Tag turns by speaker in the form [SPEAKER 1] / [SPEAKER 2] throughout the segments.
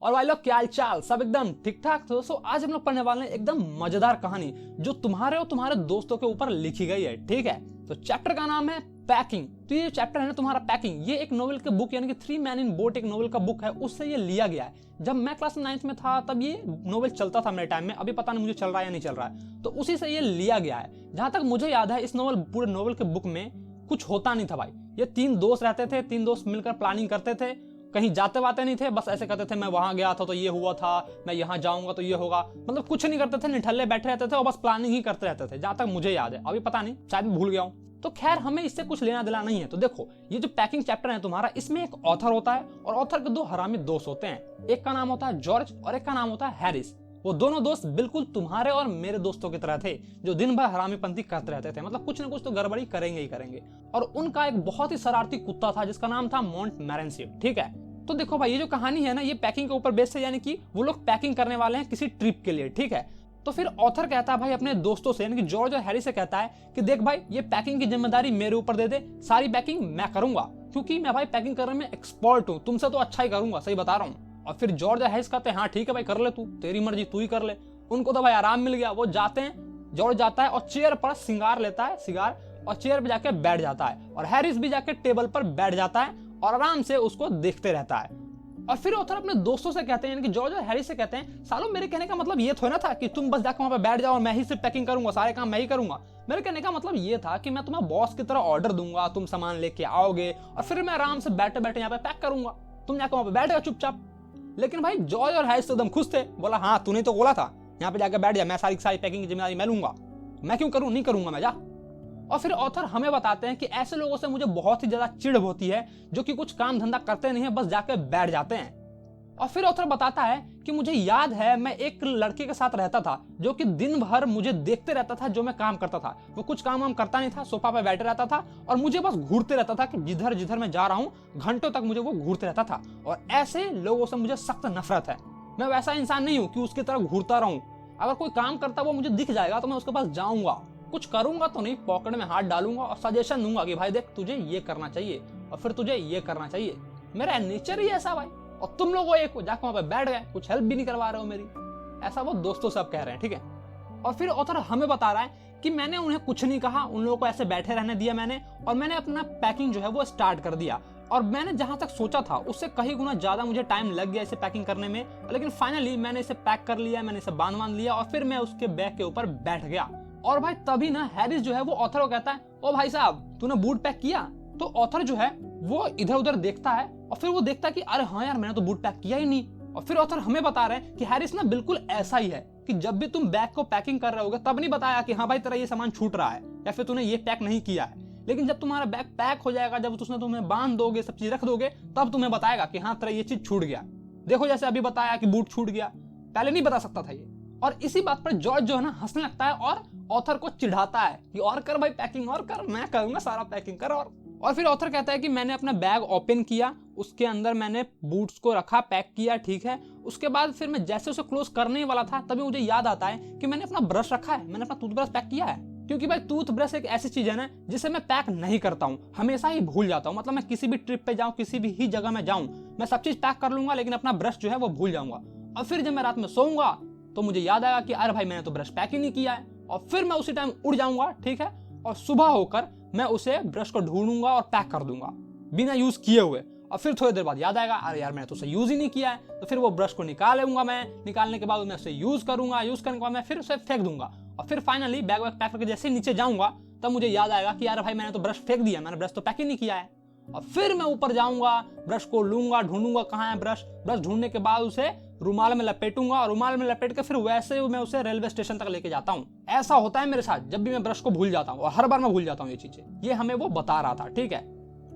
[SPEAKER 1] और भाई लोग क्या हाल चाल, सब एकदम ठीक ठाक। तो दोस्तों आज हम लोग पढ़ने वाले हैं एकदम मजेदार कहानी जो तुम्हारे और तुम्हारे दोस्तों के ऊपर लिखी गई है। ठीक है, तो चैप्टर का नाम है पैकिंग। तो ये चैप्टर है ना तुम्हारा पैकिंग, ये एक नोवेल के बुक यानी कि 3 मैन इन बोट एक नोवेल का बुक है, उससे ये लिया गया है। जब मैं क्लास 9th में था तब ये नोवेल चलता था मेरे टाइम में, अभी पता नहीं मुझे चल रहा है या नहीं चल रहा है, तो उसी से ये लिया गया है। जहां तक मुझे याद है इस पूरे नोवेल के बुक में कुछ होता नहीं था भाई। ये 3 दोस्त रहते थे, 3 दोस्त मिलकर प्लानिंग करते थे, कहीं जाते वाते नहीं थे, बस ऐसे करते थे मैं वहां गया था तो ये हुआ था, मैं यहाँ जाऊंगा तो ये होगा, मतलब कुछ नहीं करते थे, निठल्ले बैठे रहते थे और बस प्लानिंग ही करते रहते थे, जहां तक मुझे याद है। अभी पता नहीं, शायद मैं भूल गया हूँ। तो खैर हमें इससे कुछ लेना देना नहीं है। तो देखो ये जो पैकिंग चैप्टर है तुम्हारा, इसमें एक ऑथर होता है और ऑथर के 2 हरामी दोस्त होते हैं। एक का नाम होता है जॉर्ज और एक का नाम होता है हैरिस। वो दोनों दोस्त बिल्कुल तुम्हारे और मेरे दोस्तों की तरह थे, जो दिन भर हरामीपंती करते रहते थे, मतलब कुछ ना कुछ तो गड़बड़ी करेंगे ही करेंगे। और उनका एक बहुत ही शरारती कुत्ता था जिसका नाम था मोंटमोरेंसी। ठीक है, तो देखो भाई ये जो कहानी है ना, ये पैकिंग के ऊपर बेस्ड है, यानी कि वो लोग पैकिंग करने वाले हैं किसी ट्रिप के लिए। ठीक है, तो फिर ऑथर कहता है भाई अपने दोस्तों से, यानी कि जॉर्ज और हैरी से कहता है कि देख भाई ये पैकिंग की जिम्मेदारी मेरे ऊपर दे दे, सारी पैकिंग मैं करूंगा, क्योंकि मैं भाई पैकिंग करने में एक्सपर्ट हूँ, तुमसे तो अच्छा ही करूंगा, सही बता रहा हूँ। और फिर जॉर्ज और हैरिस कहते हैं हाँ ठीक है भाई कर ले तू, तेरी मर्जी तू ही कर ले। उनको तो भाई आराम मिल गया, वो जाते हैं, जॉर्ज जाता है और चेयर पर सिंगार लेता है, सिगार, और चेयर पे जाके बैठ जाता है, और हैरिस भी जाके टेबल पर बैठ जाता है और आराम से उसको देखते रहता है। और फिर ऑथर अपने दोस्तों से कहते हैं, यानी कि जॉर्ज और हैरी से कहते हैं सालों मेरे कहने का मतलब ये थोड़ा ना था कि तुम बस जाकर वहां पे बैठ जाओ और मैं ही सिर्फ पैकिंग करूंगा, सारे काम मैं ही करूंगा। मेरे कहने का मतलब ये था कि मैं तुम्हें बॉस की तरह ऑर्डर दूंगा, तुम सामान लेके आओगे और फिर मैं आराम से बैठे बैठे यहाँ पे पैक करूंगा, तुम जाकर वहां पे बैठेगा चुपचाप। लेकिन भाई जॉर्ज और हैरी तो एकदम खुश थे, बोला हाँ तूने तो बोला था यहाँ पे जाकर बैठ जा, मैं सारी पैकिंग की जिम्मेदारी मैं लूंगा, मैं क्यों करूँ, नहीं करूंगा मैं, जा। और फिर ऑथर हमें बताते हैं कि ऐसे लोगों से मुझे बहुत ही ज्यादा चिढ़ होती है जो कि कुछ काम धंधा करते नहीं है, बस जाकर बैठ जाते हैं। और फिर ऑथर बताता है कि मुझे याद है मैं एक लड़के के साथ रहता था जो कि दिन भर मुझे देखते रहता था जो मैं काम करता था, वो कुछ काम हम करता नहीं था, सोफा पे बैठे रहता था और मुझे बस घूरते रहता था कि जिधर जिधर मैं जा रहा हूँ घंटों तक मुझे वो घूरते रहता था। और ऐसे लोगों से मुझे सख्त नफरत है। मैं वैसा इंसान नहीं हूँ कि उसकी तरह घूरता रहूं। अगर कोई काम करता वो मुझे दिख जाएगा तो मैं उसके पास जाऊंगा, कुछ करूंगा तो नहीं, पॉकेट में हाथ डालूंगा और सजेशन दूंगा कि भाई देख तुझे ये करना चाहिए और फिर तुझे ये करना चाहिए। मेरा नेचर ही ऐसा भाई। और तुम लोग एक जाकर वहां पे बैठ गए, कुछ हेल्प भी नहीं करवा रहे हो मेरी, ऐसा वो दोस्तों से अब कह रहे हैं। ठीक है, और फिर ऑथर हमें बता रहा है कि मैंने उन्हें कुछ नहीं कहा, उन लोगों को ऐसे बैठे रहने दिया मैंने, और मैंने अपना पैकिंग जो है वो स्टार्ट कर दिया। और मैंने जहां तक सोचा था उससे कहीं गुना ज्यादा मुझे टाइम लग गया इसे पैकिंग करने में, लेकिन फाइनली मैंने इसे पैक कर लिया, मैंने इसे बांध लिया और फिर मैं उसके बैग के ऊपर बैठ गया। और भाई तभी ना हैरिस जो है वो ऑथर को कहता है ओ भाई साहब तूने बूट पैक किया। तो ऑथर जो है वो इधर उधर देखता है और फिर वो देखता है कि अरे हाँ यार मैंने तो बूट पैक किया ही नहीं। और फिर ऑथर हमें बता रहे हैं कि हैरिस ना बिल्कुल ऐसा ही है कि जब भी तुम बैग को पैकिंग कर रहे होगे तब नहीं बताया कि हाँ भाई तेरा ये सामान छूट रहा है या फिर तूने ये पैक नहीं किया है, लेकिन जब तुम्हारा बैग पैक हो जाएगा, जब उसने तुम्हें बांध दोगे, सब चीज रख दोगे, तब तुम्हें बताएगा कि हाँ तेरा ये चीज छूट गया। देखो जैसे अभी बताया कि बूट छूट गया, पहले नहीं बता सकता था ये। और इसी बात पर जॉर्ज जो है ना हंसने लगता है और ऑथर को चिढ़ाता है कि और कर भाई पैकिंग, और कर, मैं करूंगा सारा पैकिंग कर। और फिर ऑथर कहता है कि मैंने अपना बैग ओपन किया, उसके अंदर मैंने बूट्स को रखा, पैक किया, ठीक है। उसके बाद फिर मैं जैसे उसे क्लोज करने वाला था तभी मुझे याद आता है कि मैंने अपना ब्रश रखा है, मैंने अपना टूथब्रश पैक किया है, क्योंकि भाई टूथब्रश एक ऐसी चीज है ना जिसे मैं पैक नहीं करता हूँ, हमेशा ही भूल जाता हूँ। मतलब मैं किसी भी ट्रिप पे जाऊँ, किसी भी जगह में जाऊँ, मैं सब चीज पैक कर लूंगा लेकिन अपना ब्रश जो है वो भूल जाऊंगा। और फिर जब मैं रात में सोऊंगा तो मुझे याद आएगा कि अरे भाई मैंने तो ब्रश पैक ही नहीं किया है, और फिर मैं उसी टाइम उड़ जाऊंगा, ठीक है, और सुबह होकर मैं उसे ब्रश को ढूंढूंगा और पैक कर दूंगा बिना यूज किए हुए। और फिर थोड़ी देर बाद याद आएगा अरे यार मैंने तो उसे यूज ही नहीं किया है, तो फिर वो ब्रश को निकाल लूंगा मैं, निकालने के बाद मैं उसे यूज करूंगा, यूज करने के बाद मैं फिर उसे फेंक दूंगा। और फिर फाइनली बैग वैग पैक करके जैसे नीचे जाऊंगा तब मुझे याद आएगा कि यार भाई मैंने तो ब्रश फेंक दिया, मैंने ब्रश तो पैक ही नहीं किया है। और फिर मैं ऊपर जाऊंगा, ब्रश को लूंगा, ढूंढूंगा कहाँ है ब्रश, ब्रश ढूंढने के बाद उसे रुमाल में लपेटूंगा और रुमाल में लपेट के फिर वैसे मैं उसे रेलवे स्टेशन तक लेके जाता हूँ। ऐसा होता है मेरे साथ जब भी मैं ब्रश को भूल जाता हूँ, और हर बार मैं भूल जाता हूँ ये चीजें। ये हमें वो बता रहा था, ठीक है।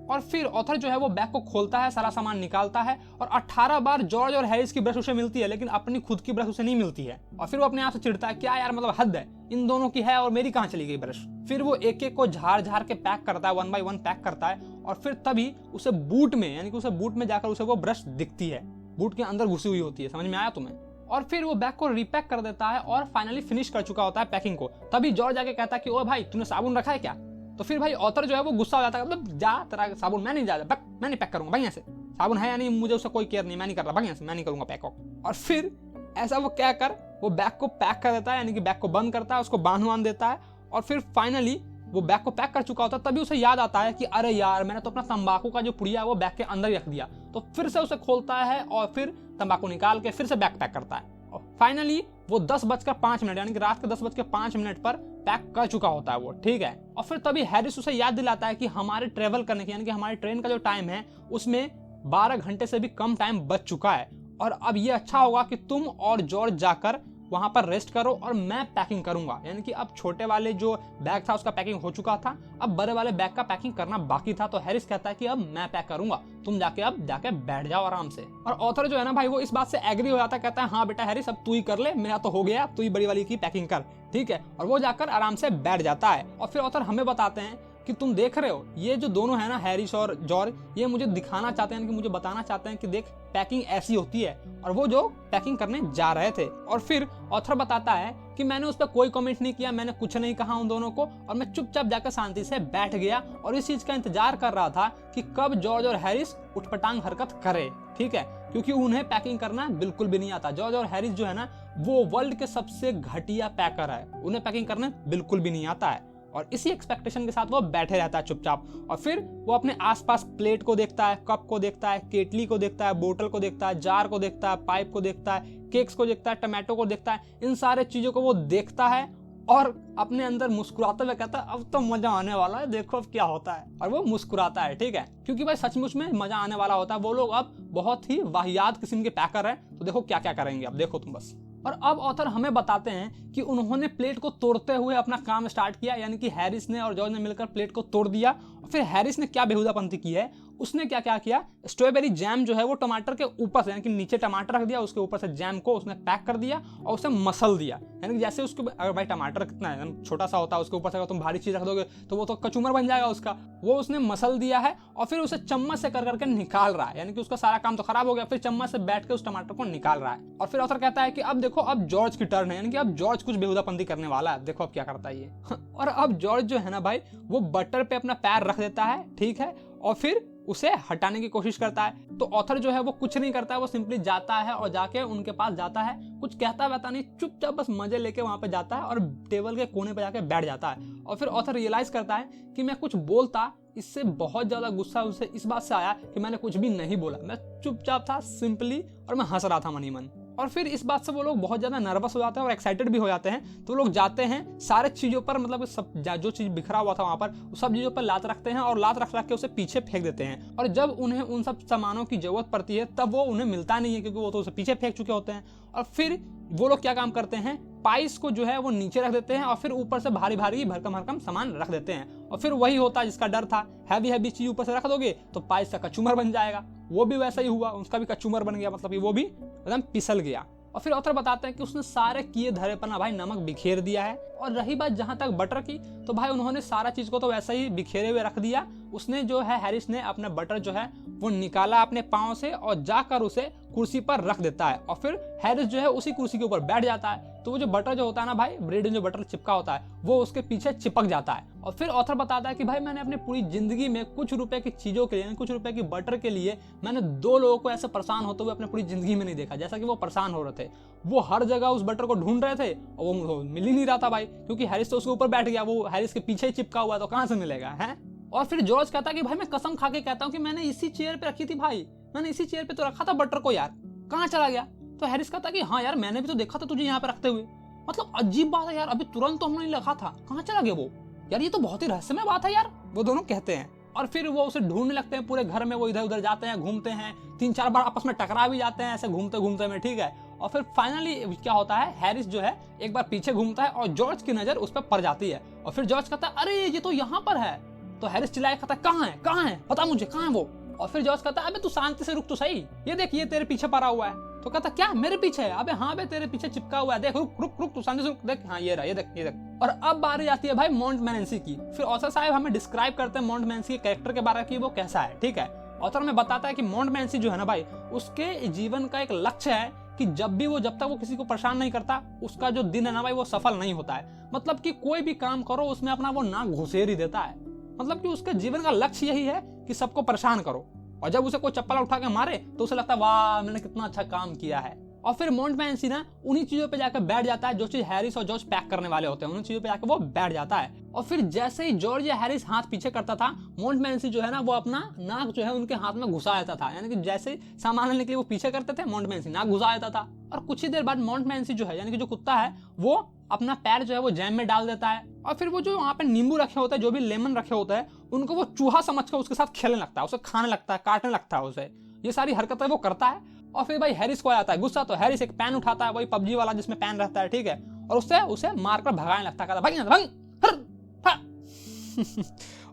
[SPEAKER 1] और फिर ऑथर जो है वो बैग को खोलता है, सारा सामान निकालता है और 18 बार जॉर्ज और हैरिस की ब्रश उसे मिलती है, लेकिन अपनी खुद की ब्रश उसे नहीं मिलती है। और फिर वो अपने आप से चिढ़ता है, क्या यार मतलब हद है, इन दोनों की है और मेरी कहाँ चली गई ब्रश। फिर वो एक एक को झाड़ झाड़ के पैक करता है, 1 बाय 1 पैक करता है, और फिर तभी उसे बूट में, यानी कि उसे बूट में जाकर उसे वो ब्रश दिखती है, बूट के अंदर घुसी हुई होती है। समझ में आया तुम्हें? और फिर वो बैग को रिपैक कर देता है और फाइनली फिनिश कर चुका होता है पैकिंग को। तभी जॉर्ज जाके कहता है कि ओ भाई तूने साबुन रखा है क्या। तो फिर भाई ऑथर जो है वो गुस्सा हो जाता है, मतलब जा तेरा साबुन मैं नहीं जा, मैं नहीं पैक करूंगा भाई, यहाँ से साबुन है या नहीं, मुझे उससे कोई केयर नहीं, मैं नहीं कर रहा, भाग यहाँ से, मैं नहीं करूंगा पैक। और फिर ऐसा वो क्या कर वो बैग को पैक कर देता है, यानी कि बैग को बंद करता है, उसको बांध देता है। और फिर फाइनली वो बैग को पैक कर चुका होता है, तभी उसे याद आता है कि अरे यार मैंने तो अपना तंबाकू का जो पुड़िया है वो बैग के अंदर ही रख दिया। तो फिर से उसे खोलता है और फिर तंबाकू निकाल के फिर से बैग पैक करता है। और फाइनली वो 10:05 यानी कि रात के 10:05 पर पैक कर चुका होता है वो, ठीक है। और फिर तभी हैरिस उसे याद दिलाता है कि हमारे ट्रेवल करने की, यानी कि हमारी ट्रेन का जो टाइम है उसमें 12 घंटे से भी कम टाइम बच चुका है, और अब ये अच्छा होगा कि तुम और जॉर्ज जाकर वहां पर रेस्ट करो और मैं पैकिंग करूंगा। यानी कि अब छोटे वाले जो बैग था उसका पैकिंग हो चुका था, अब बड़े वाले बैग का पैकिंग करना बाकी था। तो हैरिस कहता है कि अब मैं पैक करूंगा, तुम जाके बैठ जाओ आराम से। और ऑथर जो है ना भाई वो इस बात से एग्री हो जाता है, कहता है हाँ बेटा हैरिस अब तू ही कर ले, मेरा तो हो गया, तू ही बड़ी वाली की पैकिंग कर, ठीक है। और वो जाकर आराम से बैठ जाता है। और फिर ऑथर हमें बताते हैं कि तुम देख रहे हो ये जो दोनों है ना हैरिस और जॉर्ज, ये मुझे दिखाना चाहते हैं कि मुझे बताना चाहते हैं कि देख पैकिंग ऐसी होती है, और वो जो पैकिंग करने जा रहे थे। और फिर ऑथर बताता है कि मैंने उस पर कोई कमेंट नहीं किया, मैंने कुछ नहीं कहा उन दोनों को, और मैं चुपचाप जाकर शांति से बैठ गया और इस चीज का इंतजार कर रहा था कि कब जॉर्ज और हैरिस उठपटांग हरकत करे, ठीक है, क्योंकि उन्हें पैकिंग करना बिल्कुल भी नहीं आता। जॉर्ज और हैरिस जो है ना वो वर्ल्ड के सबसे घटिया पैकर है, उन्हें पैकिंग करना बिल्कुल भी नहीं आता है। और इसी एक्सपेक्टेशन के साथ वो बैठे रहता है चुपचाप। और फिर वो अपने आसपास प्लेट को देखता है, कप को देखता है, केटली को देखता है, बोतल को देखता है, जार को देखता है, पाइप को देखता है, केक्स को देखता है, टमाटो को देखता है, इन सारे चीजों को वो देखता है और अपने अंदर मुस्कुराते हुए कहता है अब तो मजा आने वाला है, देखो अब क्या होता है। और वो मुस्कुराता है, ठीक है, क्योंकि भाई सचमुच में मजा आने वाला होता है। वो लोग अब बहुत ही वाहियात किस्म के पैकर हैं, तो देखो क्या क्या करेंगे, अब देखो तुम बस। और अब ऑथर हमें बताते हैं कि उन्होंने प्लेट को तोड़ते हुए अपना काम स्टार्ट किया, यानी कि हैरिस ने और जॉर्ज ने मिलकर प्लेट को तोड़ दिया। और फिर हैरिस ने क्या बेहुदापंती की है, उसने क्या क्या किया, स्ट्रॉबेरी जैम जो है वो टमाटर के ऊपर से, यानी कि नीचे टमाटर रख दिया, उसके ऊपर से जैम को उसने पैक कर दिया और उसे मसल दिया। यानी कि जैसे उसके, अगर भाई टमाटर कितना है छोटा सा होता है, उसके ऊपर से अगर तुम भारी चीज रख दोगे तो वो तो कचूमर बन जाएगा उसका, वो उसने मसल दिया है। और फिर उसे चम्मच से कर करके निकाल रहा है, यानी कि उसका सारा काम तो खराब हो गया, फिर चम्मच से बैठ के उस टमाटर को निकाल रहा है। और फिर ऑथर कहता है कि अब देखो अब जॉर्ज की टर्न है, यानी कि अब जॉर्ज कुछ बेहुदापंती करने वाला है, देखो अब क्या करता है ये। और अब जॉर्ज जो है ना भाई वो बटर पे अपना पैर रख देता है, ठीक है, और फिर उसे हटाने की कोशिश करता है। तो ऑथर जो है वो कुछ नहीं करता है, वो सिंपली जाता है और जाके उनके पास जाता है, कुछ कहता वहता नहीं, चुपचाप बस मजे लेके वहां पे जाता है और टेबल के कोने पे जाके बैठ जाता है। और फिर ऑथर रियलाइज करता है कि मैं कुछ बोलता, इससे बहुत ज्यादा गुस्सा उसे इस बात से आया कि मैंने कुछ भी नहीं बोला, मैं चुपचाप था सिंपली, और मैं हंस रहा था मन ही मन। और फिर इस बात से वो लोग बहुत ज्यादा नर्वस हो जाते हैं और एक्साइटेड भी हो जाते हैं। तो वो लोग जाते हैं सारे चीजों पर, मतलब सब जो चीज बिखरा हुआ था वहां पर, सब चीजों पर लात रखते हैं और लात रख के उसे पीछे फेंक देते हैं। और जब उन्हें उन सब सामानों की जरूरत पड़ती है तब वो उन्हें मिलता नहीं है, क्योंकि वो तो उसे पीछे फेंक चुके होते हैं। और फिर वो लोग क्या काम करते हैं, पाइस को जो है वो नीचे रख देते हैं और फिर ऊपर से भारी भारी भरकम सामान रख देते हैं। और फिर वही होता है जिसका डर था, हैवी चीज ऊपर से रख दोगे तो पाइस का कचूमर बन जाएगा। वो भी वैसा ही हुआ, उसका भी कचूमर बन गया, मतलब कि वो भी एकदम पिसल गया। और फिर ऑथर बताते हैं कि उसने सारे किए धरे पर ना भाई नमक बिखेर दिया है। और रही बात जहां तक बटर की, तो भाई उन्होंने सारा चीज को तो वैसा ही बिखेरे हुए रख दिया। उसने जो है हैरिस ने अपना बटर जो है वो निकाला अपने पांव से और जाकर उसे कुर्सी पर रख देता है। और फिर हैरिस जो है उसी कुर्सी के ऊपर बैठ जाता है। तो वो जो बटर जो होता है ना भाई, ब्रेड में जो बटर चिपका होता है वो उसके पीछे चिपक जाता है। और फिर ऑथर बताता है कि भाई मैंने अपनी पूरी जिंदगी में कुछ रुपए की चीजों के लिए, कुछ रुपए की बटर के लिए मैंने 2 लोगों को ऐसे परेशान होते हुए अपनी पूरी जिंदगी में नहीं देखा जैसा कि वो परेशान हो रहे थे। वो हर जगह उस बटर को ढूंढ रहे थे और वो मिल ही नहीं रहा था भाई, क्योंकि हैरिस तो उसके ऊपर बैठ गया, वो हैरिस के पीछे ही चिपका हुआ, तो कहां से मिलेगा है। और फिर जॉर्ज कहता है कि भाई मैं कसम खा के कहता हूँ कि मैंने इसी चेयर पे रखी थी भाई, मैंने इसी चेयर पे तो रखा था बटर को, यार कहाँ चला गया। तो हैरिस कहता है कि हाँ यार मैंने भी तो देखा था तुझे यहाँ पे रखते हुए, मतलब अजीब बात है यार, अभी तुरंत तो हमने नहीं रखा था, कहाँ चला गया वो, यार ये तो बहुत ही रहस्यमय बात है यार, वो दोनों कहते हैं। और फिर वो उसे ढूंढने लगते हैं पूरे घर में, वो इधर उधर जाते हैं, घूमते हैं, 3-4 बार आपस में टकरा भी जाते हैं ऐसे घूमते घूमते में, ठीक है। और फिर फाइनली क्या होता है, हैरिस जो है एक बार पीछे घूमता है और जॉर्ज की नजर उस पर पड़ जाती है। और फिर जॉर्ज कहता है अरे ये तो यहाँ पर है। तो हैरिस चिल्लाया, कहता है कहाँ है पता मुझे, कहाँ है वो। और फिर जॉर्ज कहता है अबे तू शांति से रुक तो सही, ये देख ये तेरे पीछे पड़ा हुआ है। तो कहता क्या मेरे पीछे है, अबे हाँ बे तेरे पीछे चिपका हुआ है, देख रुक तू शांति से रुक, देख हाँ ये रहा, ये देख। और अब बारी आती है भाई मोंटमोरेंसी की। फिर ऑथर साहब हमें डिस्क्राइब करते हैं मोंटमोरेंसी के कैरेक्टर के बारे में कि वो कैसा है, ठीक है। ऑथर में बताता है कि मोंटमोरेंसी जो है ना भाई, उसके जीवन का एक लक्ष्य है कि जब तक वो किसी को परेशान नहीं करता, उसका जो दिन है ना भाई वो सफल नहीं होता है। मतलब कि कोई भी काम करो उसमें अपना वो नाक घुसेर ही देता है, मतलब कि उसके जीवन का लक्ष्य यही है कि सबको परेशान करो। और जब उसे कोई चप्पल उठा के मारे तो उसे लगता है वाह मैंने कितना अच्छा काम किया है। और फिर मोंटमैंसी ना उन्हीं चीजों पे जाकर बैठ जाता है जो चीज हैरिस और जॉर्ज पैक करने वाले होते हैं, उन्हीं चीजों पे जाकर वो बैठ जाता है। और फिर जैसे ही जॉर्ज या हैरिस हाथ पीछे करता था, मोंटमैंसी जो है ना वो अपना नाक जो है उनके हाथ में घुसा देता था, यानी कि जैसे सामान लेने के लिए वो पीछे करते थे, मोंटमैंसी नाक घुसा देता था। और कुछ ही देर बाद मोंटमैंसी जो है यानी कि जो कुत्ता है वो अपना पैर जो है वो जैम में डाल देता है। और फिर वो जो वहाँ पे नींबू रखे होते हैं, जो भी लेमन रखे होते हैं, उनको वो चूहा समझकर उसके साथ खेलने लगता है, उसे खाने लगता है, काटने लगता है उसे। ये सारी हरकतें वो करता है। और फिर भाई हैरिस को आ जाता है गुस्सा, तो हैरिस एक पेन उठाता है, वही पबजी वाला जिसमें पेन रहता है, ठीक है, और उससे उसे मारकर भगाने लगता है,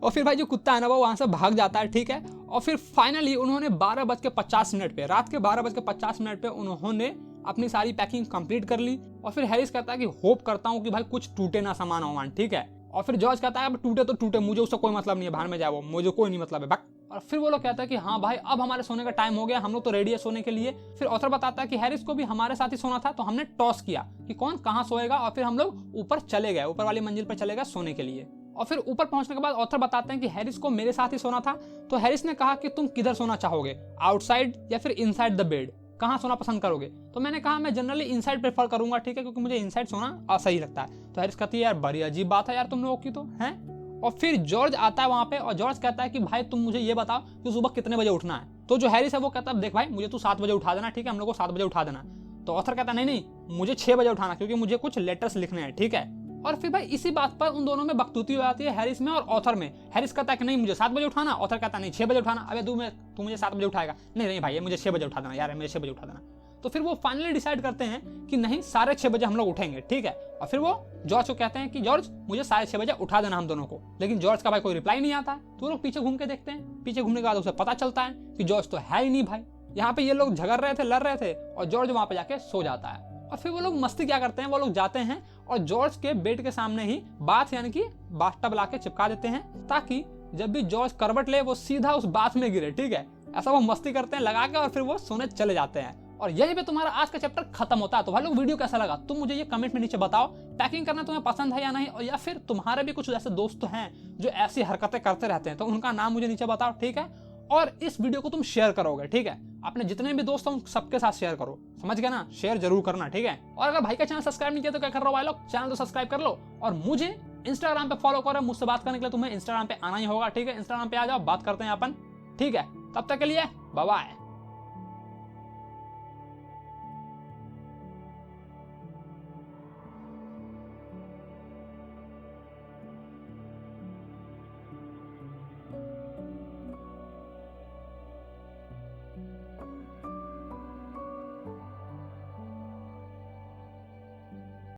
[SPEAKER 1] और फिर भाई जो कुत्ता है ना वो वहां से भाग जाता है, ठीक है। और फिर फाइनली उन्होंने 12:50 पे, रात के 12:50 पे उन्होंने अपनी सारी पैकिंग कंप्लीट कर ली। और फिर हैरिस कहता है कि होप करता हूँ कि भाई कुछ टूटे ना सामान वामान, ठीक है। और फिर जॉर्ज कहता है अब टूटे तो टूटे, मुझे उससे कोई मतलब नहीं है, बाहर में जाए वो, मुझे कोई नहीं मतलब है, बक। और फिर वो लोग कहता है कि हाँ भाई अब हमारे सोने का टाइम हो गया, हम लोग तो रेडी है सोने के लिए। फिर ऑथर बताता है कि हैरिस को भी हमारे साथ ही सोना था, तो हमने टॉस किया कि कौन कहाँ सोएगा, और फिर हम लोग ऊपर चले गए, ऊपर वाली मंजिल पर चले गए सोने के लिए। और फिर ऊपर पहुंचने के बाद ऑथर बताते हैं कि हैरिस को मेरे साथ ही सोना था। तो हैरिस ने कहा कि तुम किधर सोना चाहोगे, आउटसाइड या फिर इनसाइड द बेड, कहाँ सोना पसंद करोगे। तो मैंने कहा मैं जनरली इनसाइड प्रेफर करूंगा, ठीक है, क्योंकि मुझे इनसाइड सोना सही लगता है। तो हैरिस कहती है यार बड़ी अजीब बात है यार तुम लोगों की तो हैं। और फिर जॉर्ज आता है वहां पे, और जॉर्ज कहता है कि भाई तुम मुझे ये बताओ कि सुबह कितने बजे उठना है। तो जो हैरिस है वो कहता है देख भाई मुझे तू 7 बजे उठा देना, ठीक है, हम लोग को 7 बजे उठा देना। तो ऑथर कहता है नहीं मुझे 6 बजे उठाना, क्योंकि मुझे कुछ लेटर्स लिखने हैं, ठीक है। और फिर भाई इसी बात पर उन दोनों में बकतूती हो जाती है, हैरिस में और ऑथर में। हैरिस कहता है कि नहीं मुझे 7 बजे उठाना, ऑथर कहता है नहीं 6 बजे उठाना। अबे तू मुझे 7 बजे उठाएगा, नहीं भाई मुझे 6 बजे उठा देना यार, मुझे 6 बजे उठा देना। तो फिर वो फाइनली डिसाइड करते हैं कि नहीं 6:30 बजे हम लोग उठेंगे, ठीक है। और फिर वो जॉर्ज को कहते हैं कि जॉर्ज मुझे 6:30 बजे उठा देना हम दोनों को। लेकिन जॉर्ज का भाई कोई रिप्लाई नहीं आता है। तो वो लोग पीछे घूम के देखते हैं, पीछे घूमने के बाद उसे पता चलता है कि जॉर्ज तो है ही नहीं भाई। यहाँ पे ये लोग झगड़ रहे थे, लड़ रहे थे, और जॉर्ज वहां पे जाके सो जाता है। और फिर वो लोग मस्ती क्या करते हैं, वो लोग जाते हैं और जॉर्ज के बेड के सामने ही बाथ यानी कि बाथटब ला के चिपका देते हैं, ताकि जब भी जॉर्ज करवट ले वो सीधा उस बाथ में गिरे, ठीक है। ऐसा वो मस्ती करते हैं लगा के, और फिर वो सोने चले जाते हैं। और यहीं पे तुम्हारा आज का चैप्टर खत्म होता है। तो भाई लोग वीडियो कैसा लगा तुम मुझे ये कमेंट में नीचे बताओ। पैकिंग करना तुम्हें पसंद है या नहीं, और या फिर तुम्हारे भी कुछ ऐसे दोस्त हैं जो ऐसी हरकतें करते रहते हैं, तो उनका नाम मुझे नीचे बताओ, ठीक है। और इस वीडियो को तुम शेयर करोगे, ठीक है, अपने जितने भी दोस्त हैं सबके साथ शेयर करो, समझ गए ना, शेयर जरूर करना, ठीक है। और अगर भाई का चैनल सब्सक्राइब नहीं किया तो क्या कर रहे हो भाई लोग, चैनल तो सब्सक्राइब कर लो। और मुझे इंस्टाग्राम पे फॉलो करो, मुझसे बात करने के लिए तुम्हें इंस्टाग्राम पे आना ही होगा, ठीक है। इंस्टाग्राम पे आ जाओ, बात करते हैं अपन, ठीक है। तब तक के लिए बाय बाय।